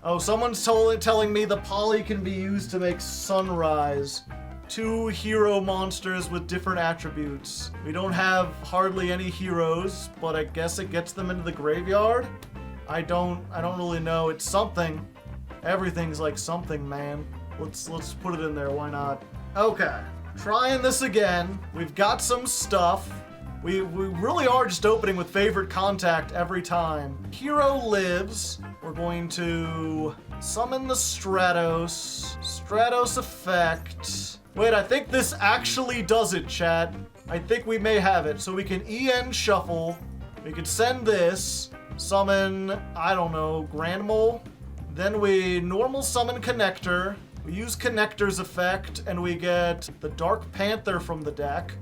Oh, someone's telling me the poly can be used to make sunrise. 2 hero monsters with different attributes. We don't have hardly any heroes, but I guess it gets them into the graveyard. I don't really know. It's something. Everything's like something, man. Let's put it in there. Why not? Okay. Trying this again. We've got some stuff. We really are just opening with favorite contact every time. Hero lives. We're going to summon the Stratos. Stratos effect. Wait, I think this actually does it, chat. I think we may have it. So we can EN shuffle. We could send this. Summon, I don't know, Grand Mole. Then we normal summon Connector. We use Connector's effect, and we get the Dark Panther from the deck.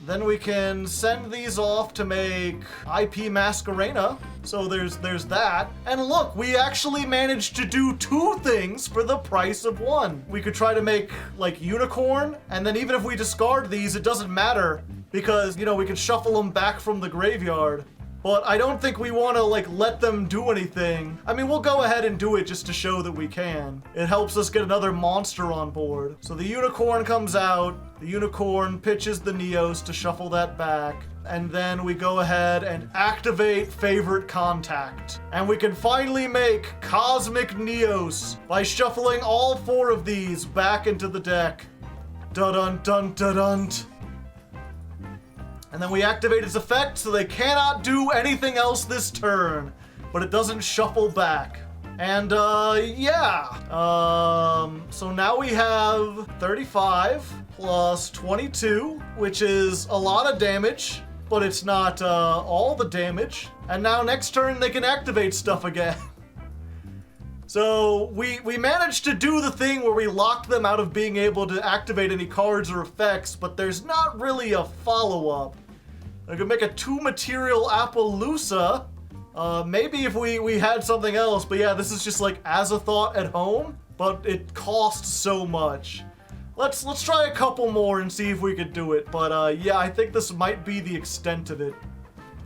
Then we can send these off to make IP Masquerena. So there's that. And look, we actually managed to do 2 things for the price of 1. We could try to make, like, Unicorn, and then even if we discard these, it doesn't matter, because, you know, we can shuffle them back from the graveyard. But I don't think we want to, like, let them do anything. I mean, we'll go ahead and do it just to show that we can. It helps us get another monster on board. So the Unicorn comes out. The Unicorn pitches the Neos to shuffle that back. And then we go ahead and activate favorite contact. And we can finally make Cosmic Neos by shuffling all 4 of these back into the deck. Dun-dun-dun-dun-dun. And then we activate its effect so they cannot do anything else this turn, but it doesn't shuffle back. And yeah. So now we have 35 plus 22, which is a lot of damage, but it's not all the damage. And now next turn they can activate stuff again. So we managed to do the thing where we lock them out of being able to activate any cards or effects, but there's not really a follow-up. I could make a 2-material Appaloosa. Maybe if we had something else, but yeah, this is just like Azathoth at home, but it costs so much. Let's try a couple more and see if we could do it, but yeah, I think this might be the extent of it.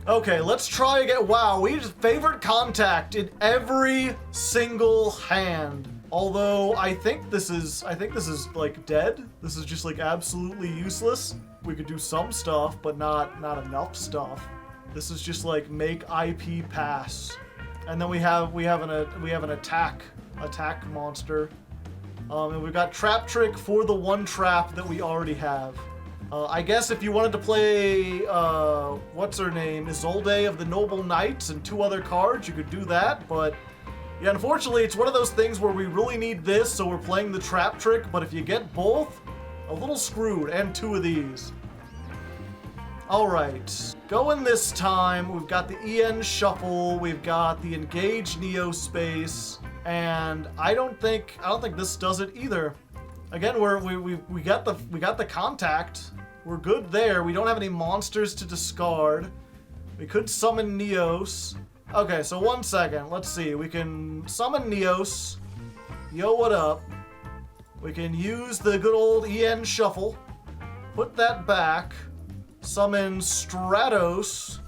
Okay, let's try again. Wow, we just favorite contact in every single hand. Although I think this is like dead. This is just like absolutely useless. We could do some stuff, but not enough stuff. This is just like make IP pass, and then we have an attack monster, and we've got trap trick for the 1 trap that we already have. I guess if you wanted to play what's her name, Isolde of the Noble Knights and 2 other cards, you could do that. But yeah, unfortunately, it's one of those things where we really need this, so we're playing the trap trick. But if you get both, a little screwed, and 2 of these. Alright, going this time, we've got the EN Shuffle, we've got the Engage Neo Space, and I don't think this does it either. Again, we got the contact. We're good there. We don't have any monsters to discard. We could summon Neos. Okay, so 1 second. Let's see. We can summon Neos. Yo, what up? We can use the good old EN Shuffle. Put that back. Summon Stratos.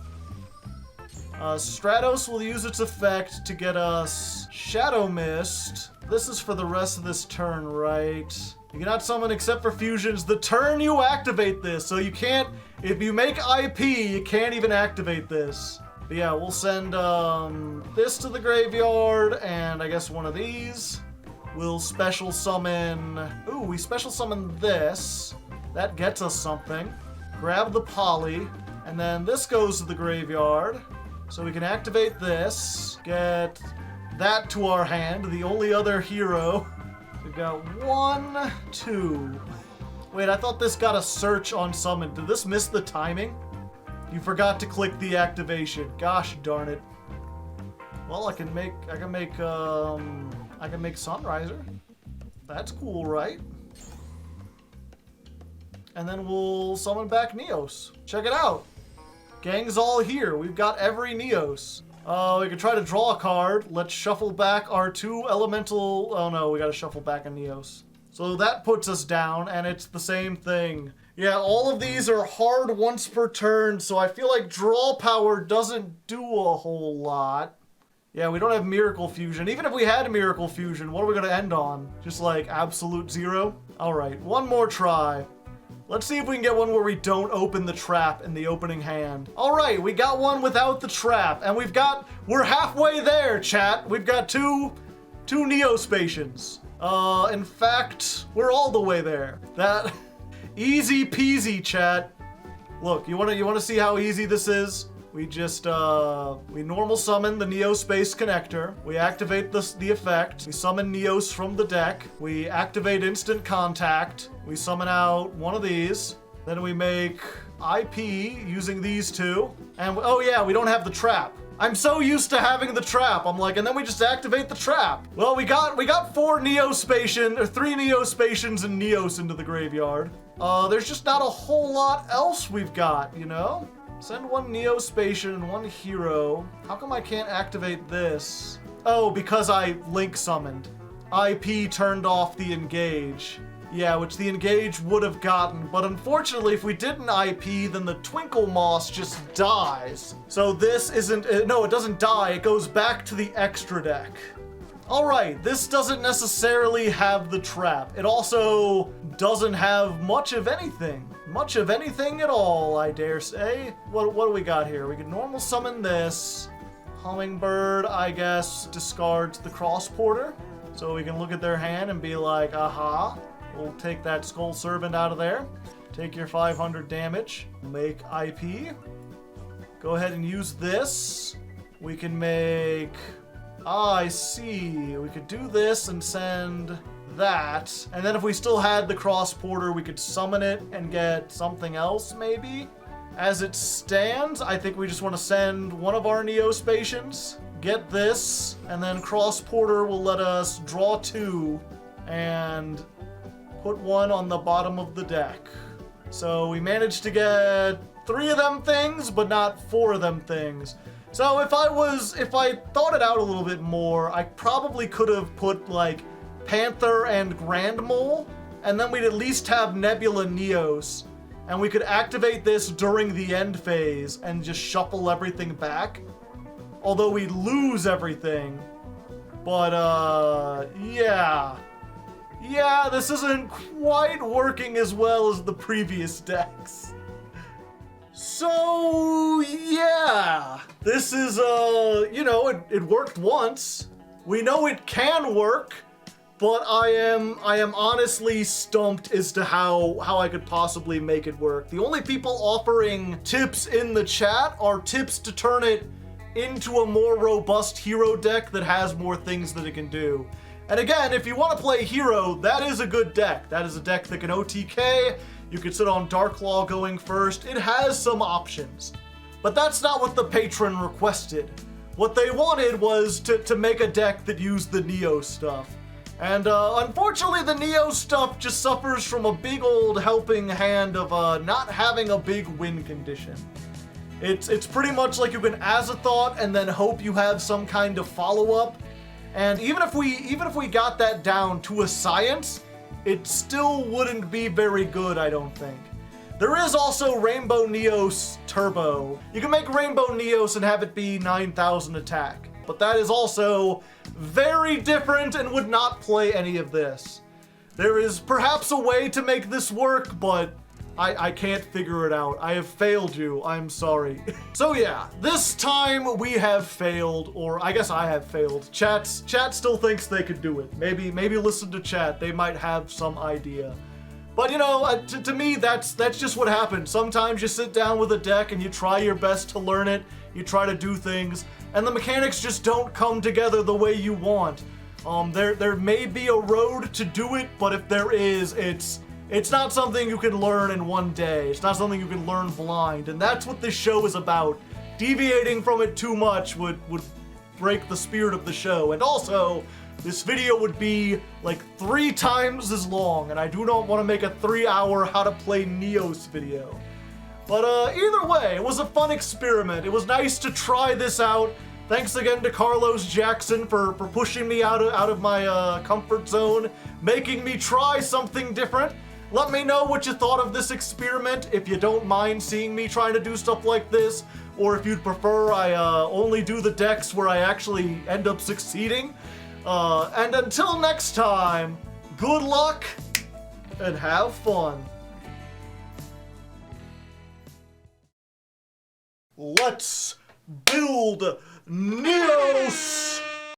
Stratos will use its effect to get us Shadow Mist. This is for the rest of this turn, right? You cannot summon except for fusions the turn you activate this. So you can't, if you make IP, you can't even activate this. But yeah, we'll send this to the graveyard, and I guess one of these. We'll special summon, ooh, we special summon this. That gets us something. Grab the poly, and then this goes to the graveyard. So we can activate this, get that to our hand, the only other hero. We've got 1, 2. Wait, I thought this got a search on summon. Did this miss the timing? You forgot to click the activation. Gosh darn it. Well, I can make Sunriser. That's cool, right? And then we'll summon back NEOS. Check it out. Gang's all here. We've got every NEOS. We can try to draw a card. Let's shuffle back our 2 elemental... Oh no, we gotta shuffle back a NEOS. So that puts us down, and it's the same thing. Yeah, all of these are hard once per turn, so I feel like draw power doesn't do a whole lot. Yeah, we don't have Miracle Fusion. Even if we had Miracle Fusion, what are we gonna end on? Just like absolute 0? Alright, one more try. Let's see if we can get one where we don't open the trap in the opening hand. Alright, we got one without the trap, and we're halfway there, chat. We've got two NEOS Spacians. In fact, we're all the way there. That, easy peasy, chat. Look, you wanna see how easy this is? We just, we normal summon the NEOS Space Connector. We activate the effect. We summon NEOS from the deck. We activate Instant Contact. We summon out one of these. Then we make IP using these 2. And, oh yeah, we don't have the trap. I'm so used to having the trap. I'm like, and then we just activate the trap. Well, we got 4 NEOS Spacians, or 3 NEOS Spacians and NEOS into the graveyard. There's just not a whole lot else we've got, you know? Send 1 NEOS Spacian and 1 hero. How come I can't activate this? Oh, because I link summoned. IP turned off the engage. Yeah, which the engage would have gotten, but unfortunately if we didn't IP, then the Twinkle Moss just dies. So this isn't, no, it doesn't die, it goes back to the extra deck. Alright, this doesn't necessarily have the trap. It also doesn't have much of anything. Much of anything at all, I dare say. What do we got here? We can normal summon this. Hummingbird, I guess, discards the Cross Porter. So we can look at their hand and be like, aha. We'll take that Skull Servant out of there. Take your 500 damage. Make IP. Go ahead and use this. We can make... Ah, I see. We could do this and send that. And then if we still had the Cross Porter, we could summon it and get something else, maybe? As it stands, I think we just want to send one of our NEOS Spacians, get this, and then Cross Porter will let us draw 2 and put 1 on the bottom of the deck. So we managed to get 3 of them things, but not 4 of them things. So if I thought it out a little bit more, I probably could have put like Panther and Grand Mole, and then we'd at least have Nebula NEOS, and we could activate this during the end phase and just shuffle everything back. Although we'd lose everything. But, yeah. Yeah, this isn't quite working as well as the previous decks. So, yeah. This is, you know, it worked once. We know it can work, but I am honestly stumped as to how I could possibly make it work. The only people offering tips in the chat are tips to turn it into a more robust hero deck that has more things that it can do. And again, if you want to play hero, that is a good deck. That is a deck that can OTK. You can sit on Darklaw going first. It has some options. But that's not what the patron requested. What they wanted was to make a deck that used the NEOS stuff. And unfortunately, the NEOS stuff just suffers from a big old helping hand of not having a big win condition. It's pretty much like you can Azathoth and then hope you have some kind of follow-up. And even if we got that down to a science, it still wouldn't be very good, I don't think. There is also Rainbow NEOS Turbo. You can make Rainbow NEOS and have it be 9,000 attack. But that is also very different and would not play any of this. There is perhaps a way to make this work, but I can't figure it out. I have failed you. I'm sorry. So yeah, this time we have failed, or I guess I have failed. Chat still thinks they could do it. Maybe listen to chat. They might have some idea. But you know, to me, that's just what happens. Sometimes you sit down with a deck and you try your best to learn it. You try to do things, and the mechanics just don't come together the way you want. There may be a road to do it, but if there is, it's not something you can learn in one day. It's not something you can learn blind, and that's what this show is about. Deviating from it too much would break the spirit of the show, and also, this video would be like 3 times as long, and I do not want to make a 3-hour how to play NEOS video. But either way, it was a fun experiment. It was nice to try this out. Thanks again to Carlos Jackson for pushing me out of my comfort zone, making me try something different. Let me know what you thought of this experiment, if you don't mind seeing me trying to do stuff like this, or if you'd prefer I only do the decks where I actually end up succeeding. And until next time, good luck and have fun. Let's build NEOS!